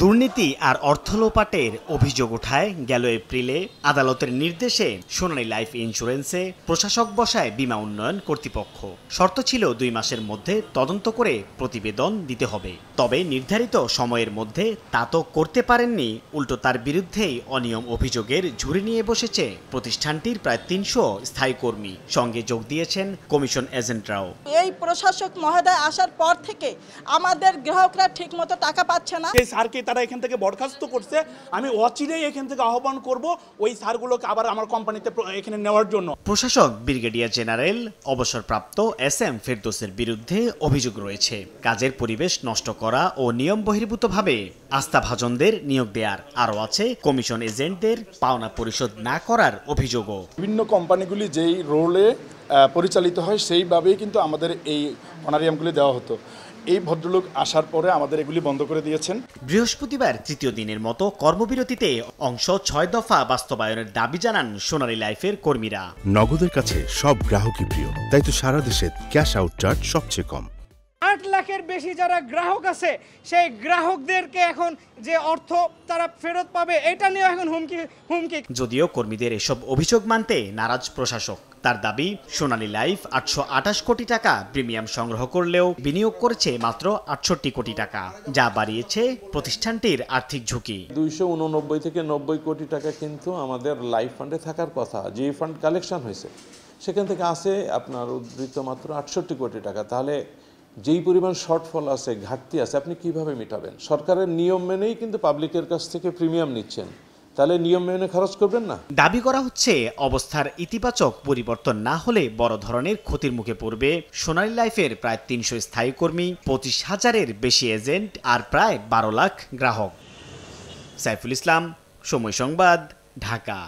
দুর্নীতি আর অর্থ লোপাটের অভিযোগ ওঠায় গেল এপ্রিলে আদালতের নির্দেশে সোনালী লাইফ ইন্স্যুরেন্সে প্রশাসক বসায় বীমা উন্নয়ন কর্তৃপক্ষ। শর্ত ছিল 2 মাসের মধ্যে তদন্ত করে প্রতিবেদন দিতে হবে। তবে নির্ধারিত সময়ের মধ্যে তা তো করতে পারেননি, উল্টো তার বিরুদ্ধেই অনিয়ম অভিযোগের ঝুড়ি নিয়ে বসেছে প্রতিষ্ঠানটির প্রায় 300 স্থায়ী কর্মী। সঙ্গে যোগ দিয়েছেন কমিশন এজেন্টরাও। এই প্রশাসক মহোদয় আসার পর থেকে আমাদের গ্রাহকরা ঠিকমতো টাকা পাচ্ছে না। এই স্যারকে তারা এখান থেকে বরখাস্ত করছে। আমি অচিরেই এখান থেকে আহ্বান করব ওই স্যারগুলোকে আবার আমার কোম্পানিতে এখানে নেওয়ার জন্য। প্রশাসক ব্রিগেডিয়ার জেনারেল অবসরপ্রাপ্ত SM ফেরদৌসের বিরুদ্ধে অভিযোগ রয়েছে কাজের পরিবেশ নষ্ট করা ও নিয়ম বহির্ভূতভাবে আস্থাভাজনদের নিয়োগ দেওয়ার। আরও আছে কমিশন এজেন্টদের পাওনা পরিশোধ না করার অভিযোগও। বিভিন্ন কোম্পানিগুলি যেই রোলে পরিচালিত হয় সেইভাবেই কিন্তু আমাদের এই অনারিয়ামগুলি দেওয়া হতো। এই ভদ্রলোক আসার পরে আমাদের এগুলি বন্ধ করে দিয়েছেন। বৃহস্পতিবার তৃতীয় দিনের মতো কর্মবিরতিতে অংশ 6 দফা বাস্তবায়নের দাবি জানান সোনালী লাইফের কর্মীরা। নগদের কাছে সব গ্রাহকই প্রিয়, তাই তো সারা দেশে ক্যাশ আউট চার্জ সবচেয়ে কম। 8 লাখের বেশি যারা গ্রাহক আছে সেই গ্রাহকদেরকে এখন যে অর্থ তারা ফেরত পাবে এটা নিয়ে এখন হুমকি। যদিও কর্মীদের এসব অভিযোগ মানতে নারাজ প্রশাসক। তার দাবি সোনালী লাইফ 828 কোটি টাকা প্রিমিয়াম সংগ্রহ করলেও বিনিয়োগ করেছে মাত্র 68 কোটি টাকা, যা বাড়িয়েছে প্রতিষ্ঠানটির আর্থিক ঝুঁকি। 289 থেকে 90 কোটি টাকা কিন্তু আমাদের লাইফ ফান্ডে থাকার কথা। যে ফান্ড কালেকশন হয়েছে সেখান থেকে আসে আপনার উদ্ধৃত মাত্র 68 কোটি টাকা। তাহলে যেই পরিমাণ শর্টফল আছে, ঘাটতি আছে, আপনি কিভাবে মেটাবেন? সরকারের নিয়ম মেনেই কিন্তু পাবলিকের কাছ থেকে প্রিমিয়াম নিচ্ছেন, তাহলে নিয়ম মেনে খরচ করবেন না। দাবি করা হচ্ছে অবস্থার ইতিবাচক পরিবর্তন না হলে বড় ধরনের ক্ষতির মুখে পড়বে সোনালী লাইফের প্রায় 300 স্থায়ী কর্মী, 25,000-এর বেশি এজেন্ট আর প্রায় 12 লাখ গ্রাহক। সাইফুল ইসলাম, সময় সংবাদ, ঢাকা।